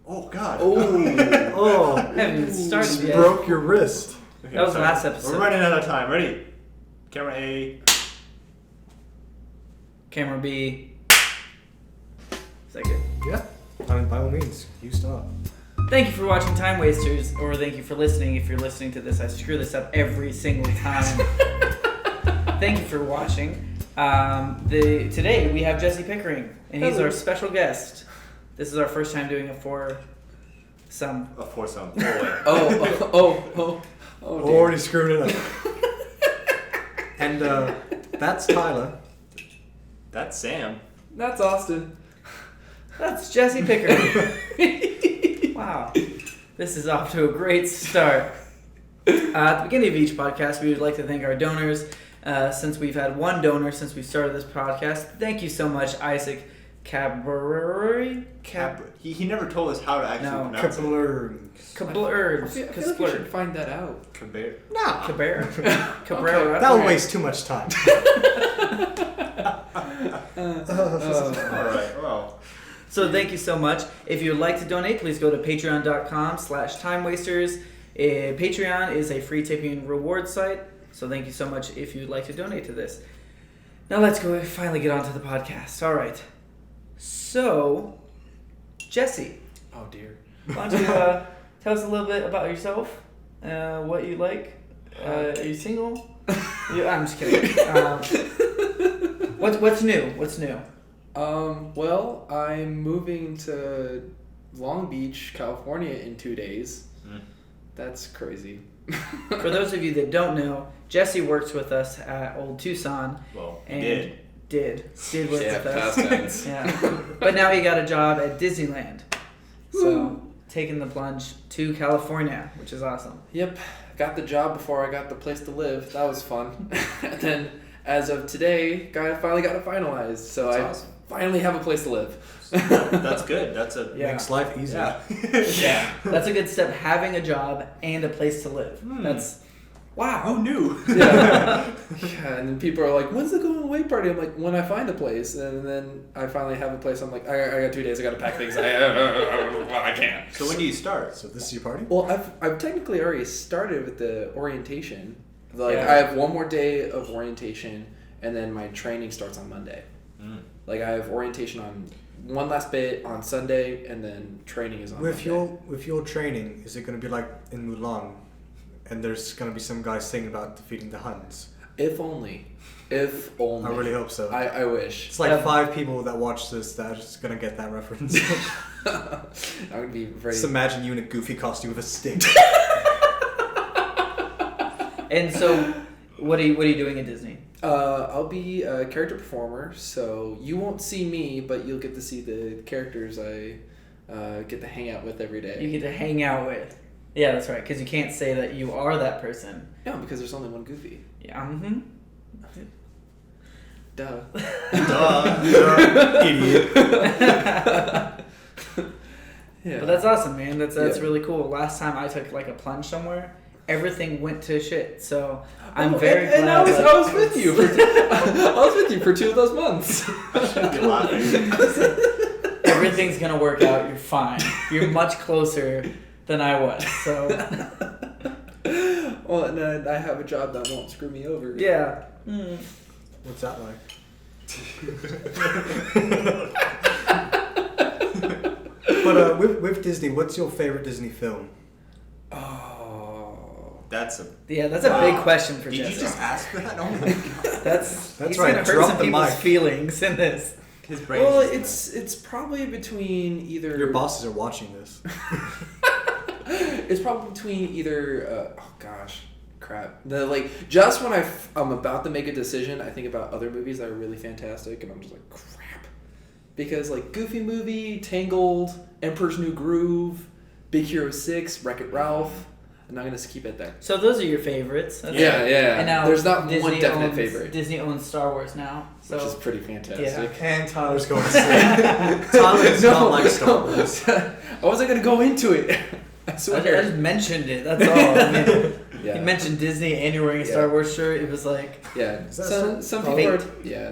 Oh, God. Oh. Haven't even started You yet. broke your wrist. Okay, That was last episode. We're running out of time. Ready? Camera A. Camera B. Is that good? Yeah. I mean, by all means, you start. Thank you for watching Time Wasters, or thank you for listening. If you're listening to this, I screw this up every single time. Thank you for watching. Today we have Jesse Pickering, and he's our special guest. This is our first time doing a foursome. A foursome. Oh, Already screwed it up. And that's Tyler. That's Sam. That's Austin. That's Jesse Pickering. Wow. This is off to a great start. At the beginning of each podcast, we would like to thank our donors. Since we've had one donor since we started this podcast, thank you so much, Isaac Cabrera. He never told us how to actually pronounce it. Cabrera. I feel like we should find that out. Cabrera. No. Cabrera. Okay. That would waste too much time. Alright, well. So thank you so much. If you would like to donate, please go to patreon.com/timewasters. Patreon is a free tipping reward site. So thank you so much if you'd like to donate to this. Now let's go finally get on to the podcast. All right. So, Jesse. Oh dear. Why don't you tell us a little bit about yourself, what you like? Are you single? I'm just kidding. What's new? What's new? Well, I'm moving to Long Beach, California in 2 days. That's crazy. For those of you that don't know, Jesse works with us at Old Tucson. Well, and did work with us. past tense. Yeah. But now he got a job at Disneyland. So, taking the plunge to California, which is awesome. Yep, got the job before I got the place to live. That was fun. And then, as of today, finally got it finalized. So That's I awesome. finally have a place to live. That's good. That's a Yeah. Makes life easier. Yeah. That's a good step, having a job and a place to live. That's, wow. Who knew? Yeah. Yeah, and then people are like, when's the going away party? I'm like, when I find a place. And then I finally have a place. I'm like, I got 2 days. I got to pack things. I can't. So when do you start? So this is your party? Well, I've technically already started with the orientation. Like, Yeah. I have one more day of orientation, and then my training starts on Monday. Like, I have orientation on one last bit on Sunday, and then training is on Monday. With your training, is it going to be like in Mulan, and there's going to be some guy singing about defeating the Huns? If only. If only. I really hope so. I wish. It's like 5 people that watch this that are just going to get that reference. I'm going to be very... Just imagine you in a goofy costume with a stick. And so, what are you doing at Disney? I'll be a character performer, so you won't see me, but you'll get to see the characters I get to hang out with every day. You get to hang out with. Yeah, that's right, because you can't say that you are that person. No, because there's only one Goofy. Yeah. Mm-hmm. Duh. Idiot. Yeah. But that's awesome, man. That's Yeah. really cool. Last time I took like a plunge somewhere, everything went to shit. So I'm very glad. And I was with you. I was with you for 2 of those months. You're laughing. Everything's gonna work out. You're fine. You're much closer than I was. So Well, and I have a job that won't screw me over. yeah. What's that like? But with Disney, what's your favorite Disney film? Oh. That's a That's a big question for Did Jesse. you just ask that? Oh my god. That's he's right, gonna hurt drop some the people's mic. feelings in this. His brain. Well, just- it's probably between either... Your bosses are watching this. It's probably between either... oh, gosh. Crap. Just when I'm about to make a decision, I think about other movies that are really fantastic, and I'm just like, crap. Because, like, Goofy Movie, Tangled, Emperor's New Groove, Big Hero 6, Wreck-It Ralph. I'm not going to keep it there. So those are your favorites. That's Yeah. And now There's not Disney one definite owns, favorite. Disney owns Star Wars now. So Which is pretty fantastic. And Tyler's going to see. Tyler does not like Star Wars. I wasn't going to go into it. I I swear. just mentioned it. That's all. I mean, Yeah. you mentioned Disney and you're wearing a Star Wars shirt. It was like, Yeah, Is that some so? people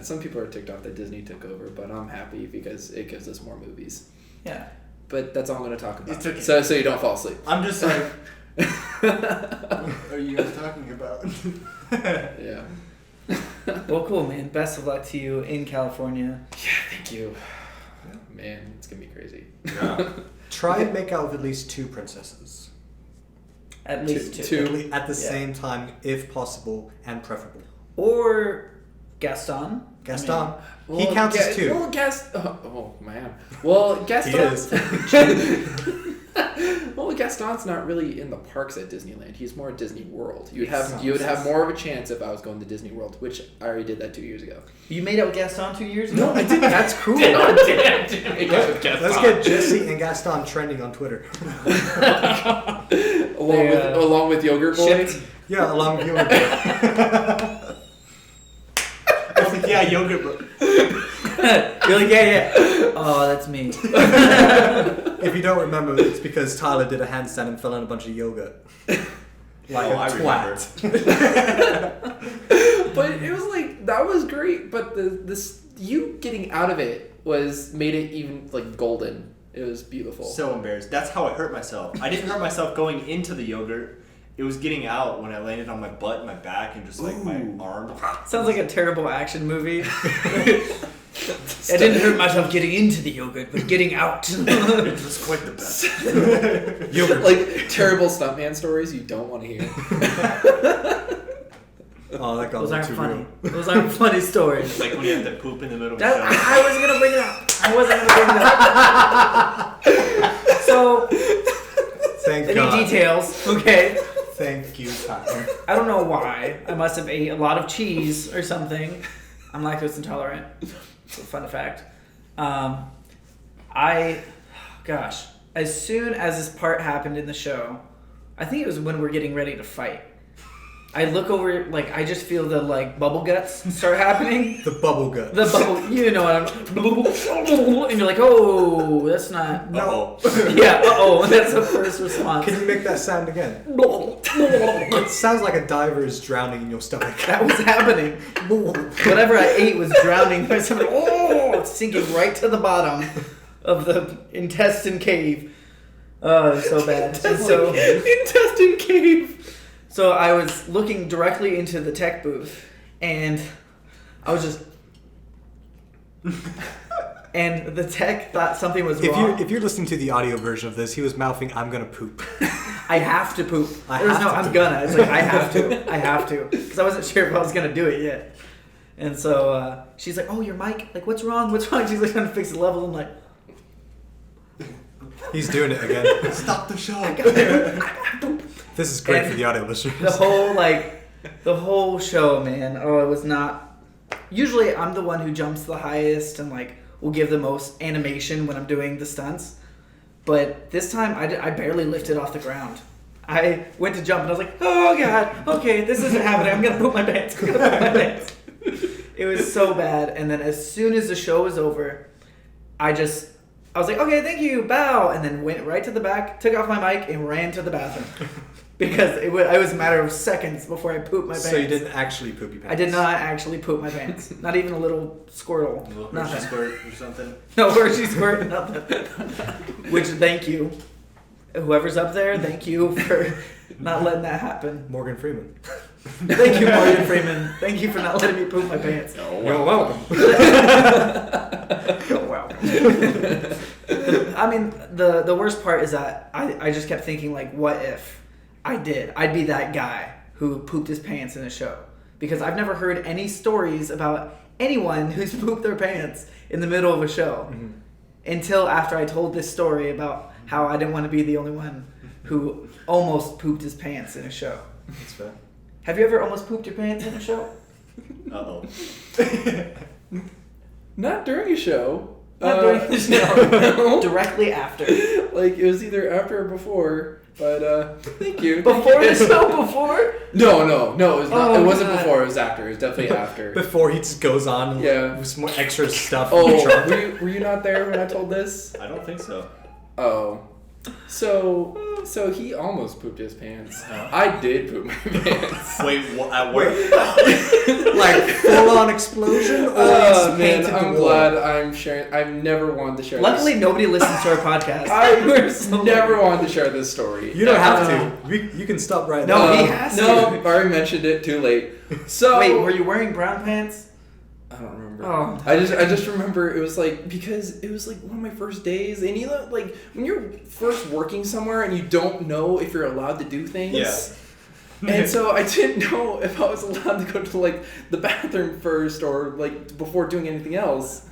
some people are ticked off that Disney took over, but I'm happy because it gives us more movies. yeah. but that's all I'm going to talk about. It's okay. So you don't fall asleep. I'm just like, what are you guys talking about? Yeah. Well, cool, man. Best of luck to you in California. Yeah, thank you. Man, it's going to be crazy. Yeah. Try and make out with at least 2 princesses. At least two. Two. At the Yeah. same time, if possible, and preferable. Or Gaston. Gaston. I He counts as 2. Well, oh man. Well, Gaston. He is. Well, Gaston's not really in the parks at Disneyland. He's more at Disney World. You would Yes. have more of a chance if I was going to Disney World, which I already did that 2 years ago. You made out with Gaston 2 years ago? No, I didn't. That's cool. God damn, Jimmy. Let's get Jesse and Gaston trending on Twitter. Along with Yogurt Boy. Shipped. Yeah, along with you. I was like, yeah, yogurt. You're like, yeah. Oh, that's me. If you don't remember, it's because Tyler did a handstand and fell in a bunch of yogurt. Like Oh, a I twat. But it was like that was great. But this you getting out of it made it even like golden. It was beautiful. So embarrassed. That's how I hurt myself. I didn't hurt myself going into the yogurt. It was getting out when I landed on my butt and my back and just like my arm. Sounds like a terrible action movie. I didn't hurt myself getting into the yogurt, but getting out. It was quite the best. Yogurt. Like terrible stuntman stories you don't want to hear. Oh, that got a Those little aren't too funny. real. Those aren't funny stories. Like when you have to poop in the middle of That, the show. I was gonna bring it up. I wasn't gonna bring it up. So, Thank any God. details? Okay. Thank you, Tyler. I don't know why. I must have ate a lot of cheese or something. I'm lactose intolerant. It's a fun fact. Gosh, as soon as this part happened in the show, I think it was when we're getting ready to fight. I look over, like, I just feel the, like, bubble guts start happening. The bubble gut. The bubble, you know what I'm... And you're like, oh, that's not... No. Yeah, uh-oh, that's the first response. Can you make that sound again? It sounds like a diver is drowning in your stomach. That was happening. Whatever I ate was drowning. There's something, it's sinking right to the bottom of the intestine cave. Oh, it's so bad. And so, Intestine cave. so I was looking directly into the tech booth, and I was just... And the tech thought something was wrong. If you're listening to the audio version of this, he was mouthing, "I'm gonna poop." I have to poop. I There's have no, to I'm poop. gonna. It's like, I have to. I have to. Because I wasn't sure if I was gonna do it yet. And so she's like, oh, your mic? Like, what's wrong? What's wrong? She's like trying to fix the level. I'm like, He's doing it again. Stop the show. This is great And for the audio listeners. the whole show, man. Oh, it was not. Usually I'm the one who jumps the highest and like will give the most animation when I'm doing the stunts. But this time I barely lifted off the ground. I went to jump and I was like, oh God, okay, this isn't happening. I'm gonna poop my pants. I'm gonna poop my pants. It was so bad. And then as soon as the show was over, I was like, okay, thank you, bow, and then went right to the back, took off my mic, and ran to the bathroom. Because it was a matter of seconds before I pooped my pants. So you didn't actually poop your pants? I did not actually poop my pants. Not even a little squirtle. A little Hershey Nothing. squirt or something. No Hershey squirt, nothing. Which, thank you. Whoever's up there, thank you for not letting that happen. Morgan Freeman. Thank you, Morgan Freeman. Thank you for not letting me poop my pants. You're welcome. You're welcome. I mean, the worst part is that I just kept thinking, like, what if I'd be that guy who pooped his pants in a show. Because I've never heard any stories about anyone who's pooped their pants in the middle of a show. Mm-hmm. Until after I told this story about how I didn't want to be the only one who almost pooped his pants in a show. That's fair. Have you ever almost pooped your pants in a show? Uh-oh. Not during a show. Not during the show. Directly after. Like, it was either after or before. But, thank you. Before the show, before? No, it was not. Oh, It wasn't God. before. It was after. It was definitely after. Before he just goes on and Yeah. with some more extra stuff. in the Oh, trunk. were you not there when I told this? I don't think so. Oh, So he almost pooped his pants. I did poop my pants. Wait, at work? Like full-on explosion? Or Oh it's man, painted I'm the wall? glad I'm sharing. I've never wanted to share. Luckily, nobody listens to our podcast. I So never wanted to share this story. You don't have to. You can stop right No, now. he has to. No, I've already mentioned it. Too late. So Wait, were you wearing brown pants? I don't remember. Oh. I just remember it was like, because it was like one of my first days, and you know, like when you're first working somewhere and you don't know if you're allowed to do things. Yeah. And so I didn't know if I was allowed to go to like the bathroom first or like before doing anything else.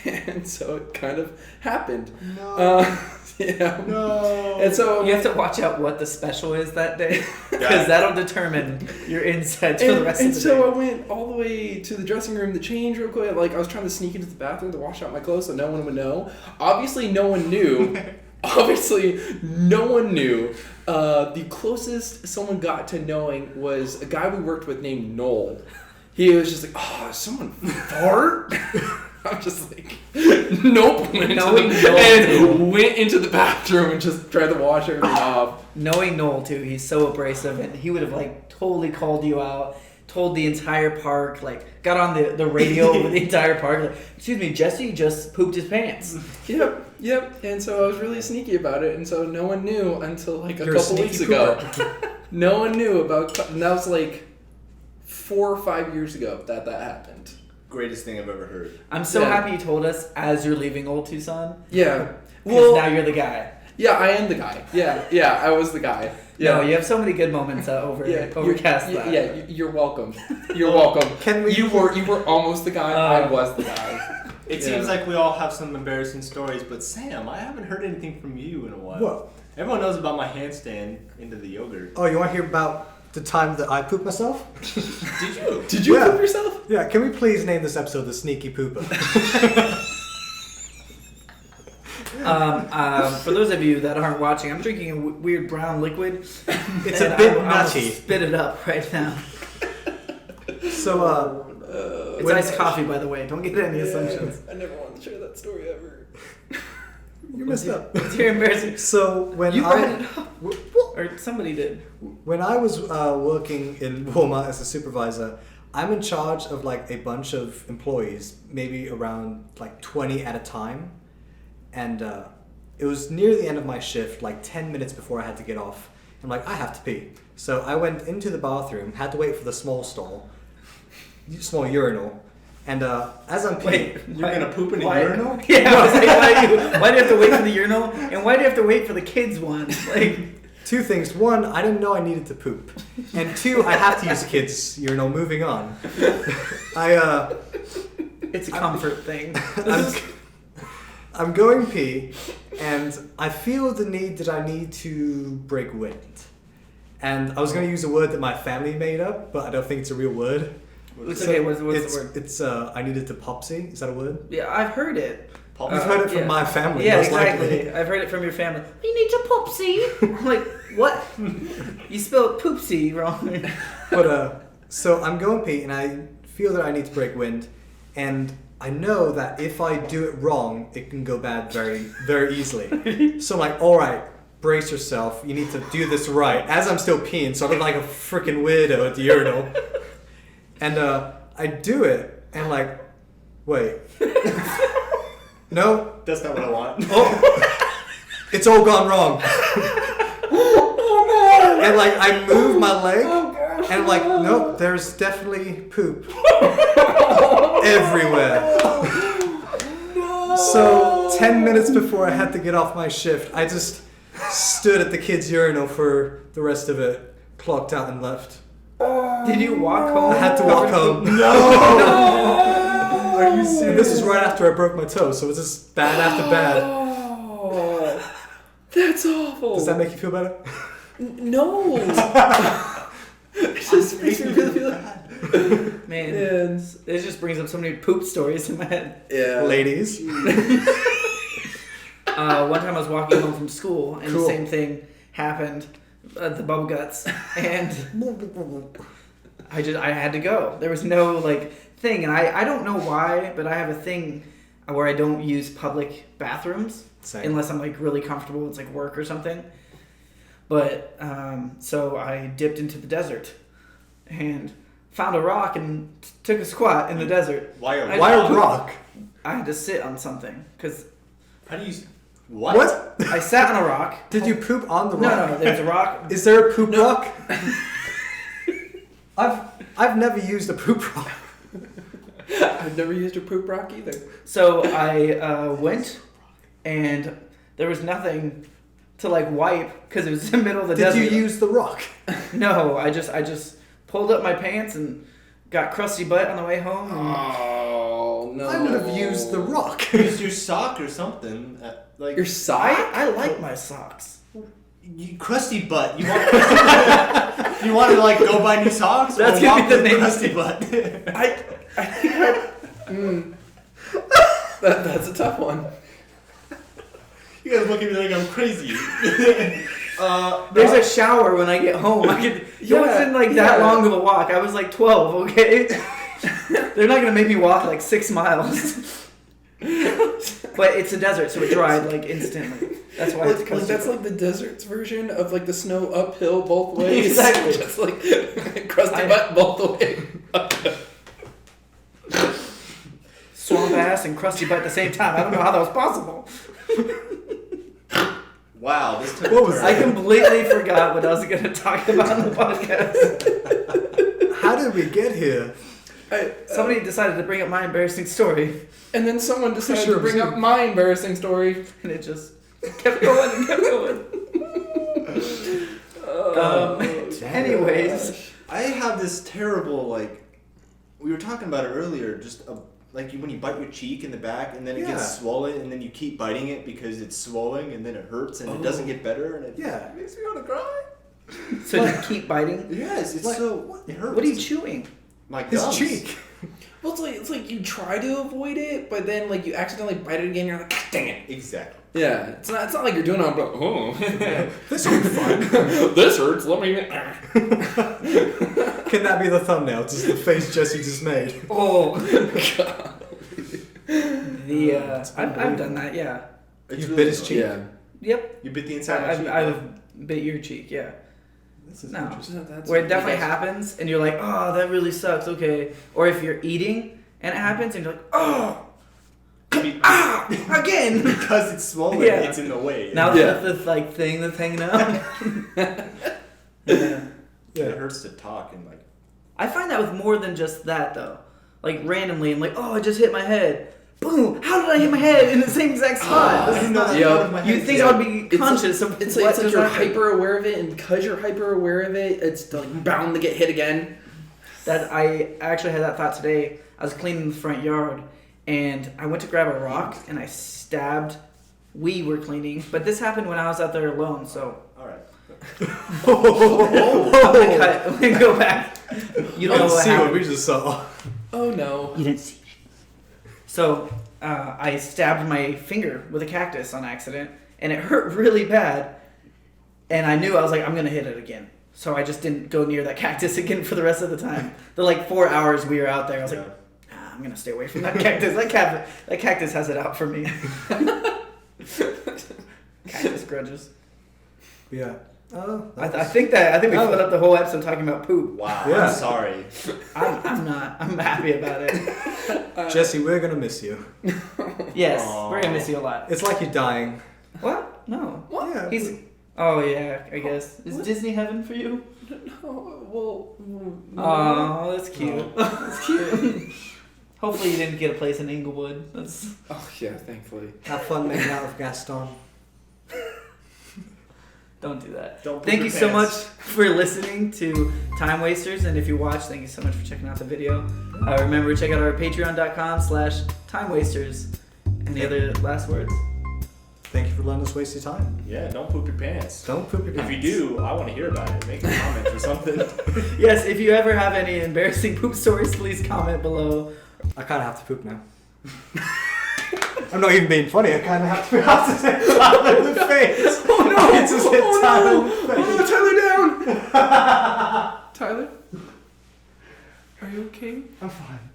And so it kind of happened. No. Yeah. No. And so You have to watch out what the special is that day, Yeah. because that'll determine your insights for the rest of the so day. I went all the way to the dressing room to change real quick. Like I was trying to sneak into the bathroom to wash out my clothes so no one would know. Obviously, no one knew. The closest someone got to knowing was a guy we worked with named Noel. He was just like, "Oh, is someone fart?" I'm just like, "Nope." Went into the bathroom and just tried to wash everything off. Knowing Noel too, he's so abrasive, and he would have like totally called you out, told the entire park, like got on the radio over the entire park, like, "Excuse me, Jesse just pooped his pants." Yep. And so I was really sneaky about it, and so no one knew until like You're a a couple sneaky weeks ago. pooper. No one knew about, and that was like 4 or 5 years ago that happened. Greatest thing I've ever heard. I'm so Yeah. happy you told us as you're leaving Old Tucson, Yeah. because now you're the guy. Yeah, I am the guy. Yeah, I was the guy. Yeah. No, you have so many good moments overcast that. Yeah, you're welcome. You're welcome. Can we- You were almost the guy. I was the guy. It Yeah. seems like we all have some embarrassing stories, but Sam, I haven't heard anything from you in a while. What? Everyone knows about my handstand into the yogurt. Oh, you want to hear about the time that I pooped myself? Did you? Did you Yeah. poop yourself? Yeah, can we please name this episode The Sneaky Pooper? For those of you that aren't watching, I'm drinking a weird brown liquid. It's and a bit I will nutty. spit it up right now. So, It's When- iced coffee, by the way. Don't get any assumptions. I never wanted to share that story ever. you messed up. It's your embarrassing. So, when You brought it up. w- Or somebody did. When I was working in Walmart as a supervisor, I'm in charge of like a bunch of employees, maybe around like 20 at a time. And it was near the end of my shift, like 10 minutes before I had to get off. I'm like, I have to pee. So I went into the bathroom, had to wait for the small small urinal. And as I'm peeing... You're gonna poop in a Why- urinal? Yeah, I was like, why do you have to wait for the urinal? And why do you have to wait for the kids one? Like, Two things. One, I didn't know I needed to poop. And two, I have to use the kids' urinal. Moving on. it's a comfort thing. I'm going pee, and I feel the need that I need to break wind. And I was going to use a word that my family made up, but I don't think it's a real word. It's okay, what's the word? It's I needed to popsy. Is that a word? Yeah, I've heard it. You've heard it from yeah. my family. Yeah, most exactly. likely. I've heard it from your family. We need to poopsie. I'm like, what? You spelled poopsie wrong. But so I'm going pee, and I feel that I need to break wind, and I know that if I do it wrong, it can go bad very, very easily. So I'm like, all right, brace yourself. You need to do this right. As I'm still peeing, so I look like a freaking weirdo at the urinal. And I do it, and like, wait. No, That's not what I want. it's all gone wrong. Oh And like, I move my leg, and I'm like, nope, there's definitely poop everywhere. So 10 minutes before I had to get off my shift, I just stood at the kids' urinal for the rest of it, clocked out and left. Did you walk home? I had to walk home. No! Are you And serious? this was right after I broke my toe, so it was just bad after bad. Oh, that's awful. Does that make you feel better? No. It just makes me really feel bad. Man, And it just brings up so many poop stories in my head. yeah, Ladies. One time I was walking home from school, and Cool. the same thing happened at the bubble guts, and I had to go. There was no like thing, and I don't know why, but I have a thing where I don't use public bathrooms. Same. unless I'm like really comfortable. It's like work or something. But so I dipped into the desert and found a rock and took a squat in the desert. Why a Why a rock? I had to sit on something because How do you? What? What? I sat on a rock. Did you poop on the rock? No, there's a rock. Is there a poop rock? I've never used a poop rock. I've never used a poop rock either. So I went and there was nothing to like wipe because it was in the middle of the desert. Did you use the rock? No, I just pulled up my pants and got crusty butt on the way home. And Oh no! I would have used the rock. Use your sock or something. Like Your sock? I like my socks. you, crusty butt. You want? You want to like go buy new socks? That's or gonna walk be the with name. Crusty butt. I think That's a tough one. You guys look at me like I'm crazy. there's a shower when I get home. It wasn't like that long of a walk. I was like 12, okay? They're not gonna make me walk like 6 miles. But it's a desert, so it dried like instantly. That's why it's crusty. That's like the desert's version of like the snow uphill both ways. Exactly. Just like crusty butt both the way. Swamp ass and crusty butt at the same time. I don't know how that was possible. Wow, this took. What a was turn. I completely forgot what I was going to talk about in the podcast. How did we get here? Somebody decided to bring up my embarrassing story, And then someone decided Sure, to bring sure. up my embarrassing story. and it just kept going and kept going. Anyways, I have this terrible like. We were talking about it earlier. Just like when you bite your cheek in the back, and then it Yeah. gets swollen, and then you keep biting it because it's swollen, and then it hurts, and it doesn't get better, and it Yeah. makes me want to cry. so you keep biting. Yes, it's Like, so. It hurts. What are you chewing? My His gums. cheek. Well, it's like you try to avoid it, but then like you accidentally bite it again. You're like, God dang it! Exactly. Yeah, it's not like you're doing it on. Oh, This will be fun. this hurts. Let me. Can that be the thumbnail? Just the face Jesse just made. Oh, God. I've done that. Yeah. It's You really bit his annoying. cheek? Yeah. Yep. You bit the inside of my cheek. I've bit your cheek. Yeah. This is No. interesting. Where it definitely happens, and you're like, oh, that really sucks. Okay. Or if you're eating and it happens, and you're like, oh, again. Because it's swollen, Yeah. it's in the way. Now Yeah. that's the like thing that's hanging out. Yeah. It hurts to talk and like. I find that with more than just that though. Like randomly, I'm like, oh, I just hit my head. Boom! How did I hit my head in the same exact spot? I This is didn't know not- that Yeah. part of my You head. think Yeah. I would be conscious of It's what like just you're happened. hyper aware of it, and because you're hyper aware of it, it's like bound to get hit again. That I actually had that thought today. I was cleaning the front yard, and I went to grab a rock, and I stabbed. We were cleaning, but this happened when I was out there alone. So All right. I'm gonna cut. I'm gonna go back. You don't know Let's what see what happened. we just saw. Oh no. You didn't see. So I stabbed my finger with a cactus on accident, and it hurt really bad. And I knew I was like, I'm gonna hit it again. So I just didn't go near that cactus again for the rest of the time. The like 4 hours we were out there, I was like, I'm gonna stay away from that cactus. That cactus has it out for me. Cactus grudges. Yeah. Oh, I think we put up the whole episode talking about poop. Wow. Yeah. I'm sorry. I'm not. I'm happy about it. Jesse, we're gonna miss you. Yes, Aw. we're gonna miss you a lot. It's like you're dying. What? No. What? Yeah. He's. Oh yeah, I guess. Is Disney heaven for you? No, well, Oh, that's cute. That's cute. Hopefully you didn't get a place in Inglewood. That's. Oh yeah, thankfully. Have fun making out with Gaston. Don't do that. Don't poop Thank your you so much pants. for listening to Time Wasters, and if you watch, thank you so much for checking out the video. Remember to check out our patreon.com/Time Wasters. Any other last words? Thank you for letting us waste your time. Yeah, don't poop your pants. Don't poop your If pants. you do, I want to hear about it. Make a comment or something. Yes, if you ever have any embarrassing poop stories, please comment below. I kind of have to poop now. I'm not even being funny. I kind of have to hit Tyler in the face. Oh no! I just hit Tyler in the face. Oh no, Tyler down! Tyler? Are you okay? I'm fine.